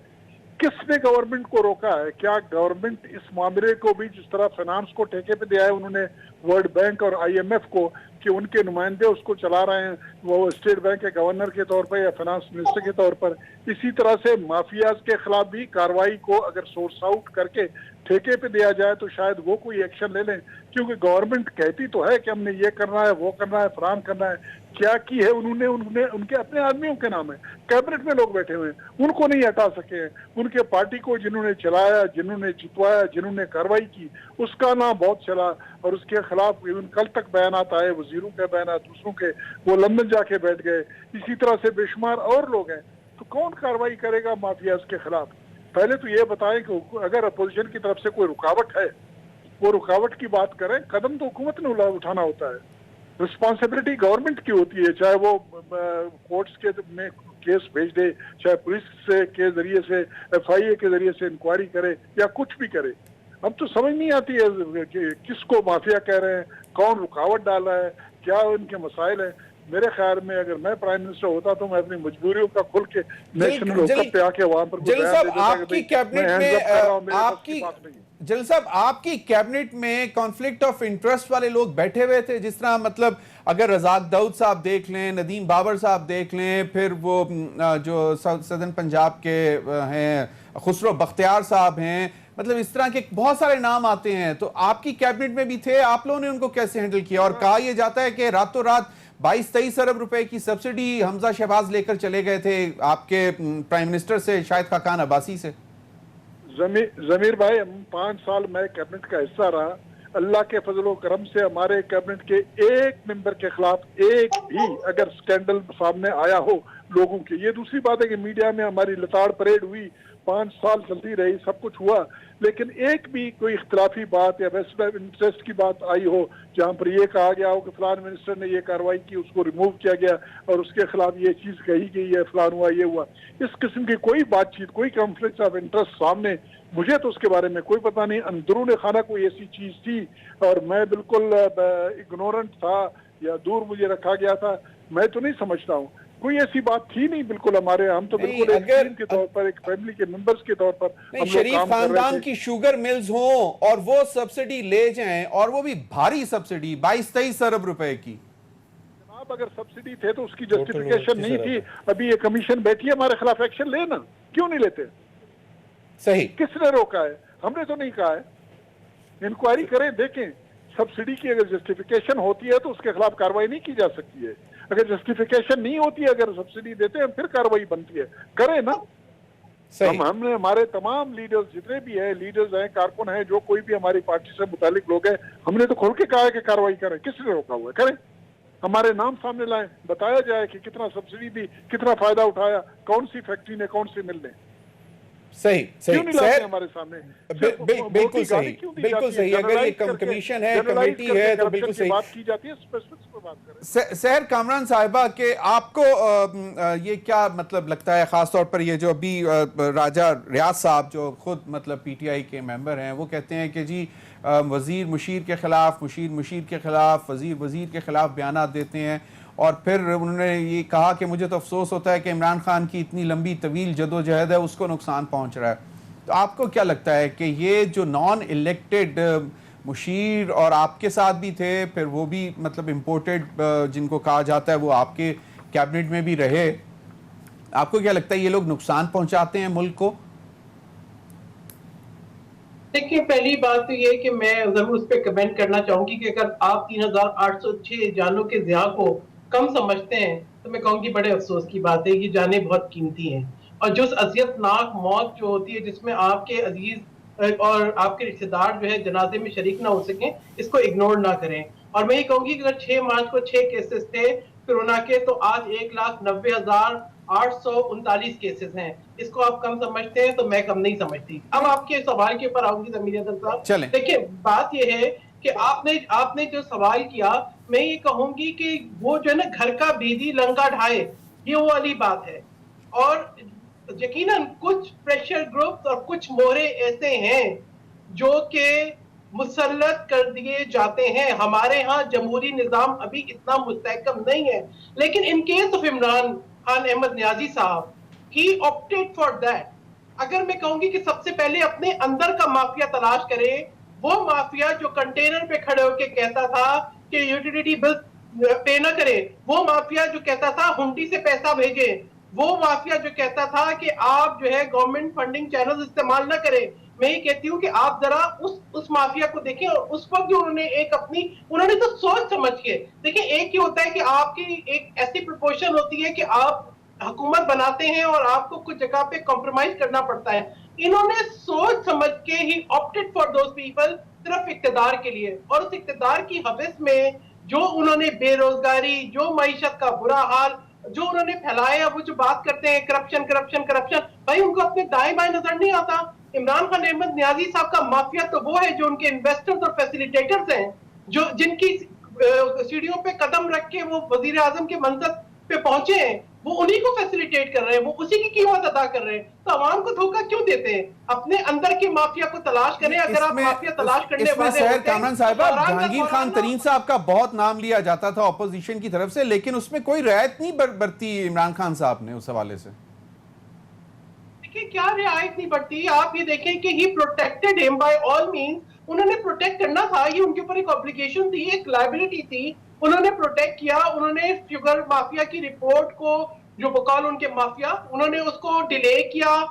کس نے گورنمنٹ کو روکا ہے؟ کیا گورنمنٹ اس معاملے کو بھی جس طرح فائنانس کو ٹھیکے پہ دیا ہے انہوں نے ورلڈ بینک اور آئی ایم ایف کو کہ ان کے نمائندے اس کو چلا رہے ہیں، وہ اسٹیٹ بینک کے گورنر کے طور پر یا فائنانس منسٹر کے طور پر، اسی طرح سے مافیاز کے خلاف بھی کارروائی کو اگر سورس آؤٹ کر کے ٹھیکے پہ دیا جائے تو شاید وہ کوئی ایکشن لے لیں. کیونکہ گورنمنٹ کہتی تو ہے کہ ہم نے یہ کرنا ہے وہ کرنا ہے فلان کرنا ہے، کیا کی ہے انہوں نے ان کے اپنے آدمیوں کے نام ہے، کیبنٹ میں لوگ بیٹھے ہوئے ہیں، ان کو نہیں ہٹا سکے ہیں. ان کے پارٹی کو جنہوں نے چلایا، جنہوں نے جتوایا، جنہوں نے کارروائی کی، اس کا نام بہت چلا اور اس کے خلاف کل تک بیانات آئے، وزیروں کے بیانات، دوسروں کے، وہ لندن جا کے بیٹھ گئے. اسی طرح سے بے شمار اور لوگ ہیں. تو کون کارروائی کرے گا مافیاز کے خلاف؟ پہلے تو یہ بتائیں کہ اگر اپوزیشن کی طرف سے کوئی رکاوٹ ہے وہ رکاوٹ کی بات کریں. قدم تو حکومت نے اٹھانا ہوتا ہے، رسپانسبلٹی گورنمنٹ کی ہوتی ہے، چاہے وہ کورٹس کے میں کیس بھیج دے، چاہے پولیس کے ذریعے سے ایف آئی اے کے ذریعے سے انکوائری کرے یا کچھ بھی کرے. اب تو سمجھ نہیں آتی ہے کہ کس کو مافیا کہہ رہے ہیں، کون رکاوٹ ڈال رہا ہے، کیا ان کے مسائل ہیں. میرے خیال میں اگر میں پرائم منسٹر ہوتا تو میں اپنی مجبوریوں کا کھل کے نیشنل حکومت پہ آ کے وہاں پر جل صاحب آپ کی کیبنٹ میں جل صاحب آپ کی کیبنٹ میں کانفلکٹ آف انٹرسٹ والے لوگ بیٹھے ہوئے تھے، جس طرح مطلب اگر رزاق داؤد صاحب دیکھ لیں، ندیم بابر صاحب دیکھ لیں، پھر وہ جو سدرن پنجاب کے ہیں خسرو بختیار صاحب ہیں، مطلب اس طرح کے بہت سارے نام آتے ہیں. تو آپ کی کیبنٹ میں بھی تھے، آپ لوگوں نے ان کو کیسے ہینڈل کیا؟ اور کہا یہ جاتا ہے کہ راتوں رات 22-23 ارب روپے کی سبسڈی حمزہ شہباز لے کر چلے گئے تھے آپ کے پرائم منسٹر سے، شاہد خاقان عباسی سے. ضمیر بھائی 5 سال میں کیبنٹ کا حصہ رہا، اللہ کے فضل و کرم سے ہمارے کیبنٹ کے ایک ممبر کے خلاف ایک بھی اگر سکینڈل سامنے آیا ہو لوگوں کے، یہ دوسری بات ہے کہ میڈیا میں ہماری لتاڑ پریڈ ہوئی، 5 سال چلتی رہی، سب کچھ ہوا، لیکن ایک بھی کوئی اختلافی بات یا ویسٹ انٹرسٹ کی بات آئی ہو جہاں پر یہ کہا گیا ہو کہ فلان منسٹر نے یہ کارروائی کی، اس کو ریموو کیا گیا اور اس کے خلاف یہ چیز کہی گئی ہے، فلان ہوا یہ ہوا، اس قسم کی کوئی بات چیت، کوئی کانفلکٹ آف انٹرسٹ سامنے مجھے تو اس کے بارے میں کوئی پتہ نہیں. اندرون خانہ کوئی ایسی چیز تھی اور میں بالکل اگنورنٹ تھا یا دور مجھے رکھا گیا تھا، میں تو نہیں سمجھتا ہوں. کوئی ایسی بات تھی نہیں بالکل ہمارے، ہم تو بالکل ایک ٹیم کے طور پر، ایک فیملی کے ممبرز کے طور پر ہم لوگ شریف کام کر رہے خاندان تھے. کی شوگر ملز ہوں اور وہ سبسڈی لے جائیں، اور وہ بھی بھاری سبسڈی 22-23 ارب روپے کی. جناب اگر سبسڈی تھے تو اس کی جسٹیفیکیشن نہیں تھی. ابھی یہ کمیشن بیٹھی ہے ہمارے خلاف ایکشن لینا، کیوں نہیں لیتے؟ صحیح. کس نے روکا ہے؟ ہم نے تو نہیں کہا ہے. انکوائری کریں، دیکھیں سبسڈی کی اگر جسٹیفیکیشن ہوتی ہے تو اس کے خلاف کارروائی نہیں کی جا سکتی ہے. اگر جسٹیفیکیشن نہیں ہوتی ہے، اگر سبسڈی دیتے ہیں پھر کارروائی بنتی ہے، کریں نا. ہم نے ہمارے تمام لیڈرز جتنے بھی ہیں، لیڈرز ہیں، کارکن ہیں، جو کوئی بھی ہماری پارٹی سے متعلق لوگ ہیں، ہم نے تو کھول کے کہا ہے کہ کارروائی کریں. کس نے روکا ہوا ہے؟ کریں، ہمارے نام سامنے لائیں، بتایا جائے کہ کتنا سبسڈی دی، کتنا فائدہ اٹھایا، کون سی فیکٹری نے، کون سی مل نے. صحیح کیوں نہیں لاتے ہمارے سامنے؟ بالکل صحیح، بالکل صحیح. اگر یہ کمیشن ہے، کمیٹی ہے تو بالکل صحیح بات کی جاتی ہے، اسپیسفکس پر بات کریں. سحر کامران صاحبہ کہ آپ کو یہ کیا مطلب لگتا ہے، خاص طور پر یہ جو ابھی راجہ ریاض صاحب جو خود مطلب پی ٹی آئی کے ممبر ہیں، وہ کہتے ہیں کہ جی وزیر مشیر کے خلاف، مشیر کے خلاف، وزیر کے خلاف بیانات دیتے ہیں، اور پھر انہوں نے یہ کہا کہ مجھے تو افسوس ہوتا ہے کہ عمران خان کی اتنی لمبی طویل جدوجہد ہے، اس کو نقصان پہنچ رہا ہے. تو آپ کو کیا لگتا ہے کہ یہ جو نان الیکٹڈ مشیر اور آپ کے ساتھ بھی تھے, پھر وہ بھی مطلب امپورٹڈ جن کو کہا جاتا ہے وہ آپ کے کیبنٹ میں بھی رہے. آپ کو کیا لگتا ہے یہ لوگ نقصان پہنچاتے ہیں ملک کو؟ دیکھیں, پہلی بات تو یہ کہ میں ضرور اس پہ کمنٹ کرنا چاہوں گی کہ اگر آپ 3806 جانوں کے ضیاع کو کم سمجھتے ہیں تو میں کہوں گی بڑے افسوس کی بات ہے, یہ جانیں بہت قیمتی ہیں. اور جو اذیت ناک موت جو ہوتی ہے جس میں آپ کے عزیز اور آپ کے رشتہ دار جو ہے جنازے میں شریک نہ ہو سکیں, اس کو اگنور نہ کریں. اور میں یہ کہوں گی کہ اگر 6 مارچ کو 6 کیسز تھے کورونا کے, تو آج 1,90,839 کیسز ہیں. اس کو آپ کم سمجھتے ہیں تو میں کم نہیں سمجھتی. اب آپ کے سوال کے اوپر آؤں گی ضمیر اعظم صاحب. دیکھیں, بات یہ ہے کہ آپ نے جو سوال کیا, میں یہ کہوں گی کہ وہ جو ہے نا گھر کا بیدی لنگا ڈھائے, یہ وہ والی بات ہے. اور یقیناً کچھ پریشر گروپس اور کچھ مورے ایسے ہیں جو کہ مسلط کر دیے جاتے ہیں. ہمارے ہاں جمہوری نظام ابھی اتنا مستحکم نہیں ہے, لیکن in case of Imran Khan Ahmed Niazi صاحب, he opted for that. اگر میں کہوں گی کہ سب سے پہلے اپنے اندر کا مافیا تلاش کرے, وہ مافیا جو کنٹینر پہ کھڑے ہو کے کہتا تھا کہ یوٹیلیٹی بل پے نہ کرے, وہ مافیا جو کہتا تھا ہنڈی سے پیسہ بھیجے, وہ مافیا جو کہتا تھا کہ آپ جو ہے گورنمنٹ فنڈنگ چینل استعمال نہ کریں. میں یہ کہتی ہوں کہ آپ ذرا اس مافیا کو دیکھیں, اور اس وقت جو انہوں نے تو سوچ سمجھ کے دیکھیں. ایک یہ ہوتا ہے کہ آپ کی ایک ایسی پروپورشن ہوتی ہے کہ آپ حکومت بناتے ہیں اور آپ کو کچھ جگہ پہ کمپرومائز کرنا پڑتا ہے. انہوں نے سوچ سمجھ کے ہی آپٹڈ فار دوز پیپل, صرف اقتدار کے لیے. اور اس اقتدار کی حوث میں جو انہوں نے بے روزگاری, جو معیشت کا برا حال جو انہوں نے پھیلایا, وہ جو بات کرتے ہیں کرپشن کرپشن کرپشن, بھائی ان کو اپنے دائیں بائیں نظر نہیں آتا. عمران خان احمد نیازی صاحب کا مافیا تو وہ ہے جو ان کے انویسٹرز اور فیسیلیٹیٹرز ہیں, جو جن کی سیڑھیوں پہ قدم رکھ کے وہ وزیر اعظم کے منصب پہ پہنچے ہیں, وہ انہی کو فیسیلیٹیٹ کر رہے ہیں, وہ اسی کی قیمت ادا کر رہے ہیں. تو عوام کو دھوکہ کیوں دیتے ہیں؟ اپنے اندر کے مافیا کو تلاش کریں. اگر آپ مافیا تلاش کرنے والے سحر کامران صاحبہ, جہانگیر خان ترین صاحب کا بہت نام لیا جاتا تھا اپوزیشن کی طرف سے, لیکن اس میں کوئی رعایت نہیں برتی عمران خان صاحب نے اس حوالے سے. کیا رعایت نہیں بڑھتی؟ آپ یہ دیکھیں کہ ہی پروٹیکٹڈ ہم بائی آل مینز. انہوں نے پروٹیکٹ کرنا تھا, یہ ان کے اوپر ایک obligation تھی, ایک لائبلٹی تھی. انہوں نے پروٹیکٹ کیا, انہوں نے شوگر مافیا کی رپورٹ کو, جو بقول ان کے مافیا, انہوں نے اس کو ڈیلے کیا,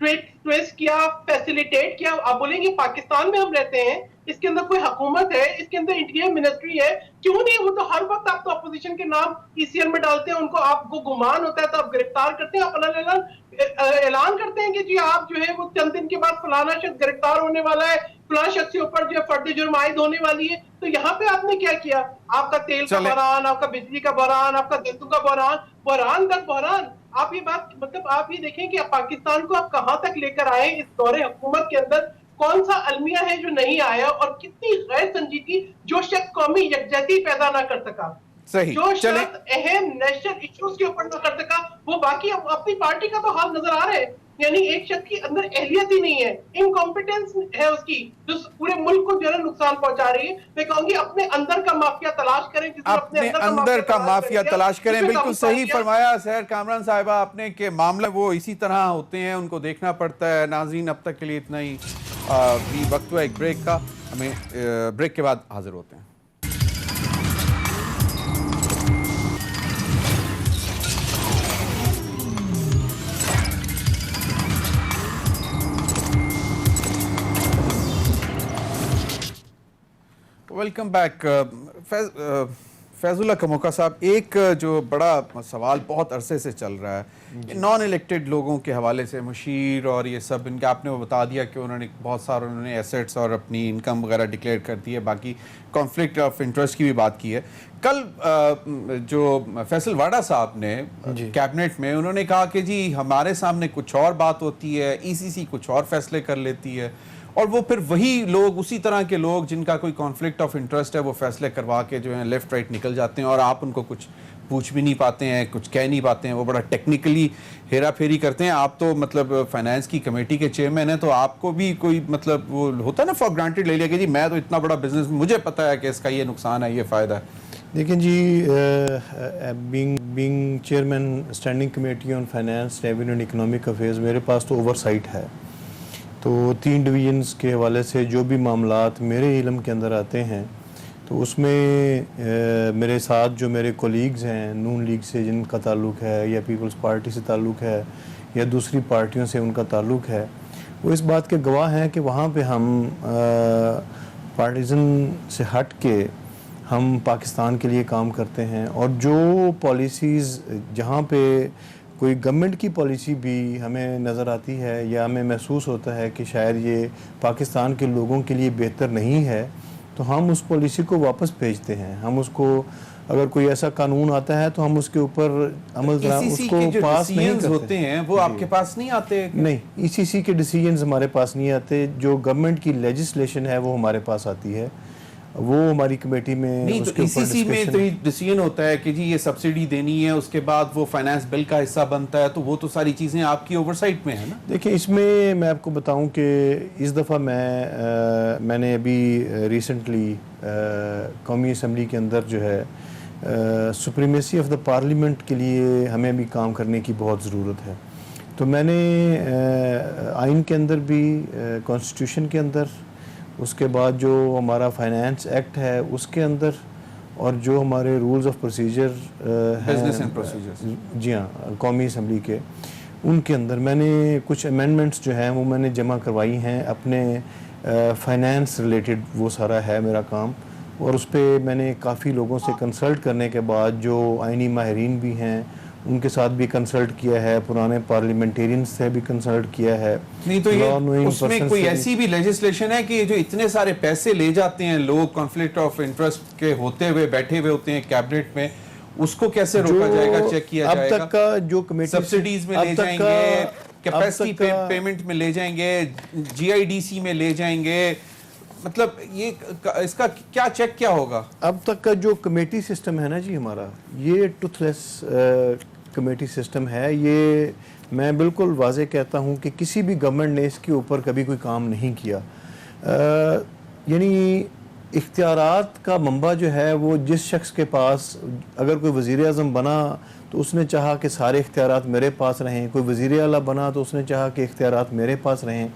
ٹویسٹ کیا, فیسیلیٹیٹ کیا. آپ بولیں گے پاکستان میں ہم رہتے ہیں, اس کے اندر کوئی حکومت ہے, اس کے اندر انٹیریئر منسٹری ہے, کیوں نہیں؟ وہ تو ہر وقت آپ تو اپوزیشن کے نام ECL میں ڈالتے ہیں, ان کو آپ کو گمان ہوتا ہے تو آپ گرفتار کرتے ہیں, آپ اعلان کرتے ہیں کہ جی آپ جو ہے وہ چند دن کے بعد فلانا شخص گرفتار ہونے والا ہے, فلاں شخص کے اوپر جو ہے فرد جرم عائد ہونے والی ہے. تو یہاں پہ آپ نے کیا کیا؟ آپ کا تیل کا بحران, آپ کا بجلی کا بحران, آپ کا دلتوں کا بحران, بحران در بحران. آپ یہ بات مطلب آپ یہ دیکھیں کہ پاکستان کو آپ کہاں تک لے کر آئے اس دور حکومت کے اندر. کون سا المیہ ہے جو نہیں آیا, اور کتنی غیر سنجیدگی, جو شخص قومی یکجہتی پیدا نہ کر سکا, جو شخص اہم نیشنل ایشوز کے اوپر نہ کر سکا, وہ باقی اپنی پارٹی کا تو حال نظر آ رہا ہے. یعنی ایک شخص کی اندر اہلیت ہی نہیں ہے, انکمپیٹنس ہے اس کی, جو پورے ملک کو جو ہے نقصان پہنچا رہی ہے. میں کہوں گی اپنے اندر کا مافیا تلاش کریں, اپنے اندر کا مافیا تلاش کریں. بالکل صحیح فرمایا سحر کامران صاحبہ آپ نے کہ معاملہ وہ اسی طرح ہوتے ہیں, ان کو دیکھنا پڑتا ہے. ناظرین, اب تک کے لیے اتنا ہی. بھی وقت ہوا ایک بریک کا, ہمیں بریک کے بعد حاضر ہوتے ہیں. Welcome back. فیض اللہ کموکا صاحب, ایک جو بڑا سوال بہت عرصے سے چل رہا ہے نان الیکٹڈ لوگوں کے حوالے سے, مشیر اور یہ سب, ان کا آپ نے وہ بتا دیا کہ انہوں نے بہت سارے انہوں نے ایسیٹس اور اپنی انکم وغیرہ ڈکلیئر کر دی ہے, باقی کانفلکٹ آف انٹرسٹ کی بھی بات کی ہے. کل جو فیصل واڈا صاحب نے کیبنٹ میں انہوں نے کہا کہ جی ہمارے سامنے کچھ اور بات ہوتی ہے, ECC کچھ اور فیصلے کر لیتی ہے, اور وہ پھر وہی لوگ, اسی طرح کے لوگ جن کا کوئی کانفلکٹ آف انٹرسٹ ہے, وہ فیصلے کروا کے جو ہیں لیفٹ رائٹ نکل جاتے ہیں, اور آپ ان کو کچھ پوچھ بھی نہیں پاتے ہیں, کچھ کہہ نہیں پاتے ہیں. وہ بڑا ٹیکنیکلی ہیرا پھیری کرتے ہیں. آپ تو مطلب فائنانس کی کمیٹی کے چیئرمین ہیں, تو آپ کو بھی کوئی مطلب وہ ہوتا ہے نا فار گرانٹیڈ لے لیا کہ جی میں تو اتنا بڑا بزنس, مجھے پتا ہے کہ اس کا یہ نقصان ہے, یہ فائدہ ہے. دیکھیں جی, being chairman standing committee on finance, revenue and economic affairs, میرے پاس تو اوور سائٹ ہے. تو 3 ڈویژنز کے حوالے سے جو بھی معاملات میرے علم کے اندر آتے ہیں تو اس میں میرے ساتھ جو میرے کولیگز ہیں نون لیگ سے جن کا تعلق ہے یا پیپلز پارٹی سے تعلق ہے یا دوسری پارٹیوں سے ان کا تعلق ہے، وہ اس بات کے گواہ ہیں کہ وہاں پہ ہم پارٹیزن سے ہٹ کے ہم پاکستان کے لیے کام کرتے ہیں، اور جو پالیسیز جہاں پہ کوئی گورنمنٹ کی پالیسی بھی ہمیں نظر آتی ہے یا ہمیں محسوس ہوتا ہے کہ شاید یہ پاکستان کے لوگوں کے لیے بہتر نہیں ہے، تو ہم اس پالیسی کو واپس بھیجتے ہیں. ہم اس کو اگر کوئی ایسا قانون آتا ہے تو ہم اس کے اوپر عمل اس کو پاس نہیں کرتے. ہوتے ہیں وہ آپ کے پاس نہیں آتے؟ نہیں، ای سی سی کے ڈیسیجنز ہمارے پاس نہیں آتے. جو گورنمنٹ کی لیجسلیشن ہے وہ ہمارے پاس آتی ہے، وہ ہماری کمیٹی میں نہیں. تو ای سی سی میں تو ڈیسیجن ہوتا ہے کہ جی یہ سبسڈی دینی ہے، اس کے بعد وہ فائنانس بل کا حصہ بنتا ہے، تو وہ تو ساری چیزیں آپ کی اوورسائٹ میں ہے نا. دیکھیں، اس میں آپ کو بتاؤں کہ اس دفعہ میں نے ابھی ریسنٹلی قومی اسمبلی کے اندر جو ہے سپریمیسی آف دا پارلیمنٹ کے لیے ہمیں بھی کام کرنے کی بہت ضرورت ہے. تو میں نے آئین کے اندر بھی، کانسٹیٹیوشن کے اندر، اس کے بعد جو ہمارا فائنانس ایکٹ ہے اس کے اندر، اور جو ہمارے rules of procedure business and procedures, جی ہاں، قومی اسمبلی کے، ان کے اندر میں نے کچھ امینڈمنٹس جو ہیں وہ میں نے جمع کروائی ہیں اپنے فائنانس ریلیٹڈ. وہ سارا ہے میرا کام، اور اس پہ میں نے کافی لوگوں سے کنسلٹ کرنے کے بعد جو آئینی ماہرین بھی ہیں ان کے ساتھ بھی کنسلٹ کیا ہے، پرانے پارلیمنٹیرینز سے بھی کنسلٹ کیا ہے. نہیں تو یہ اس میں کوئی ایسی بھی لیجسلیشن ہے کہ جو اتنے سارے پیسے لے جاتے ہیں لوگ کانفلکٹ آف انٹرسٹ کے ہوتے ہوئے بیٹھے ہوئے ہوتے ہیں کیبنٹ میں، اس کو کیسے روکا جائے گا، چیک کیا جائے گا؟ اب تک کا جو کمیٹی سبسڈیز میں لے جائیں گے، کیپیسٹی پیمنٹ میں لے جائیں گے، جی آئی ڈی سی میں لے جائیں گے، مطلب یہ اس کا کیا چیک کیا ہوگا؟ اب تک کا جو کمیٹی سسٹم ہے نا جی ہمارا، یہ ٹوتھ لیس کمیٹی سسٹم ہے. یہ میں بالکل واضح کہتا ہوں کہ کسی بھی گورنمنٹ نے اس کے اوپر کبھی کوئی کام نہیں کیا. یعنی اختیارات کا منبع جو ہے وہ جس شخص کے پاس، اگر کوئی وزیر اعظم بنا تو اس نے چاہا کہ سارے اختیارات میرے پاس رہیں، کوئی وزیر اعلیٰ بنا تو اس نے چاہا کہ اختیارات میرے پاس رہیں.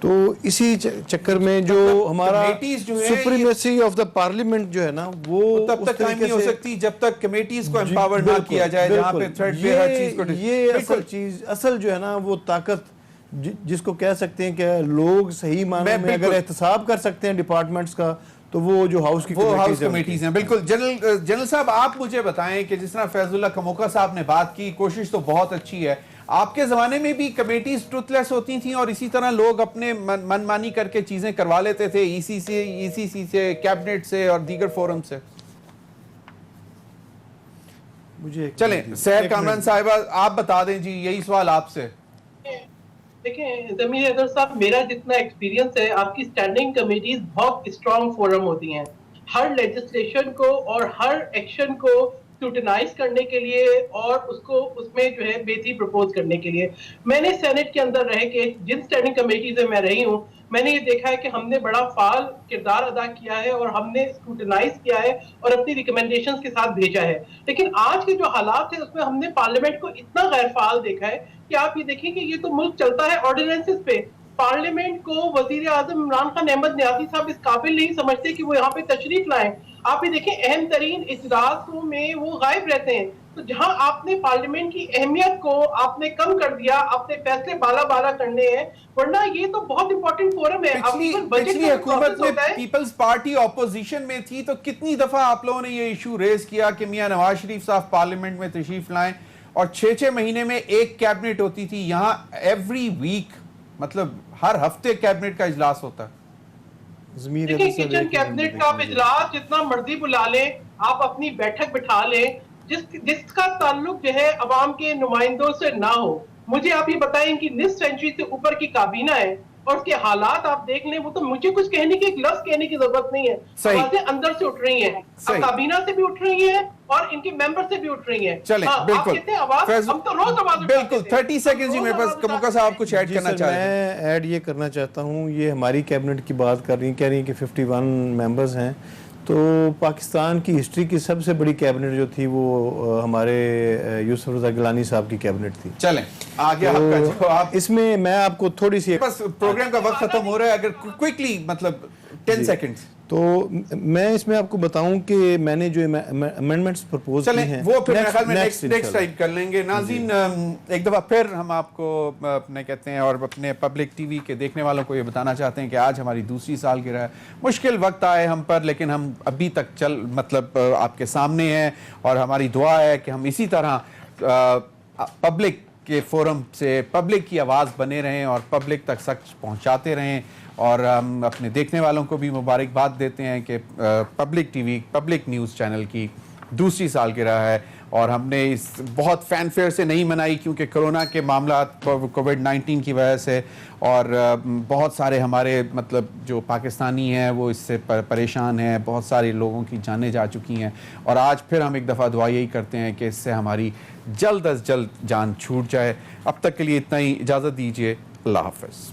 تو اسی چکر میں جو ہمارا سپریمیسی آف دا پارلیمنٹ جو ہے نا وہ تب تک قائم نہیں ہو سکتی جب تک کمیٹیز کو امپاور نہ کیا جائے، جہاں پہ تھرڈ پہ ہر چیز کو. یہ اصل چیز، اصل جو ہے نا وہ طاقت جس کو کہہ سکتے ہیں کہ لوگ صحیح معنی میں اگر احتساب کر سکتے ہیں ڈپارٹمنٹس کا تو وہ جو ہاؤس کی کمیٹیز ہیں. بالکل. جنرل صاحب آپ مجھے بتائیں کہ جس طرح فیض اللہ کموکا صاحب نے بات کی، کوشش تو بہت اچھی ہے. آپ کے زمانے میں بھی کمیٹیز ٹروتھ لیس ہوتی تھیں اور اسی طرح لوگ اپنے من مانی کر کے چیزیں کروا لیتے تھے، ای سی سے، کیبنٹ سے اور دیگر فورم سے؟ چلیں سحر کامران صاحبہ آپ بتا دیں جی، یہی سوال آپ سے. دیکھیں زمین اظہر صاحب، میرا جتنا ایکسپیرینس ہے، آپ کی اسٹینڈنگ کمیٹیز بہت اسٹرانگ فورم ہوتی ہیں ہر لیجسلیشن کو اور ہر ایکشن کو سکروٹنائز کرنے کے لیے اور اس میں جو ہے بہتری پرپوز کرنے کے لیے. میں نے سینٹ کے اندر رہ کے جن اسٹینڈنگ کمیٹیز میں رہی ہوں، میں نے یہ دیکھا ہے کہ ہم نے بڑا فعال کردار ادا کیا ہے اور ہم نے سکروٹنائز کیا ہے اور اپنی ریکمنڈیشنز کے ساتھ بھیجا ہے. لیکن آج کے جو حالات ہیں اس میں ہم نے پارلیمنٹ کو اتنا غیر فعال دیکھا ہے کہ آپ یہ دیکھیں کہ یہ تو ملک چلتا ہے آرڈیننسز پہ. پارلیمنٹ کو وزیر اعظم عمران خان احمد نیازی صاحب اس قابل نہیں سمجھتے کہ وہ یہاں پہ تشریف لائیں. آپ یہ دیکھیں اہم ترین اجلاسوں میں وہ غائب رہتے ہیں. تو جہاں آپ نے پارلیمنٹ کی اہمیت کو آپ نے کم کر دیا، آپ نے فیصلے بالا کرنے ہیں، ورنہ یہ تو بہت امپورٹنٹ فورم ہے. پچھلی حکومت میں پیپلز پارٹی اپوزیشن میں تھی تو کتنی دفعہ آپ لوگوں نے یہ ایشو ریز کیا کہ میاں نواز شریف صاحب پارلیمنٹ میں تشریف لائیں، اور 6 مہینے میں ایک کیبنٹ ہوتی تھی. یہاں ایوری ویک، مطلب ہر ہفتے کیبنٹ کا اجلاس ہوتا ہے. دیکھیں کچن کیبنٹ کا اجلاس جتنا مرضی بلا لیں، آپ اپنی بیٹھک بٹھا لیں، جس کا تعلق جو ہے عوام کے نمائندوں سے نہ ہو. مجھے آپ یہ بتائیں کہ نصف سینچری سے اوپر کی کابینہ ہے اور اس کے حالات آپ دیکھ لیں، وہ تو مجھے کچھ کہنے کی، ایک لفظ کہنے کی ضرورت نہیں ہے. آوازیں اندر سے اٹھ رہی ہیں، کابینہ سے بھی اٹھ رہی ہیں اور ان کے ممبر سے بھی اٹھ رہی ہیں. چلیں بالکل، ہم تو روز آواز بالکل 30 سیکنڈ جی میرے پاس. کموکا صاحب کچھ ایڈ کرنا چاہ رہے ہیں؟ میں ایڈ یہ کرنا چاہتا ہوں، یہ ہماری کیبنٹ کی بات کہہ رہی ہیں کہ 51 ممبرز ہیں، تو پاکستان کی ہسٹری کی سب سے بڑی کیبنٹ جو تھی وہ ہمارے یوسف رضا گیلانی صاحب کی کیبنٹ تھی. چلیں آگے آپ کا جواب. اس میں میں آپ کو تھوڑی سی بس پروگرام کا وقت ختم ہو رہا ہے, اگر کوئکلی مطلب 10 سیکنڈ. تو میں اس میں آپ کو بتاؤں کہ میں نے جو امینڈمنٹس پرپوز کی ہیں وہ پھر میرے خیال میں نیکسٹ ٹائم کر لیں گے. ناظرین ایک دفعہ پھر ہم آپ کو اپنے کہتے ہیں اور اپنے پبلک ٹی وی کے دیکھنے والوں کو یہ بتانا چاہتے ہیں کہ آج ہماری دوسری سالگرہ ہے. مشکل وقت آئے ہم پر, لیکن ہم ابھی تک مطلب آپ کے سامنے ہیں, اور ہماری دعا ہے کہ ہم اسی طرح پبلک کے فورم سے پبلک کی آواز بنے رہیں اور پبلک تک سچ پہنچاتے رہیں. اور ہم اپنے دیکھنے والوں کو بھی مبارکباد دیتے ہیں کہ public T V public news channel کی دوسری سالگرہ ہے, اور ہم نے اس بہت فین فیئر سے نہیں منائی کیونکہ کرونا کے معاملات کووڈ-19 کی وجہ سے, اور بہت سارے ہمارے مطلب جو پاکستانی ہیں وہ اس سے پریشان ہیں, بہت سارے لوگوں کی جانیں جا چکی ہیں, اور آج پھر ہم ایک دفعہ دعا یہی کرتے ہیں کہ اس سے ہماری جلد از جلد جان چھوٹ جائے. اب تک کے لیے اتنا ہی, اجازت دیجیے, اللہ حافظ.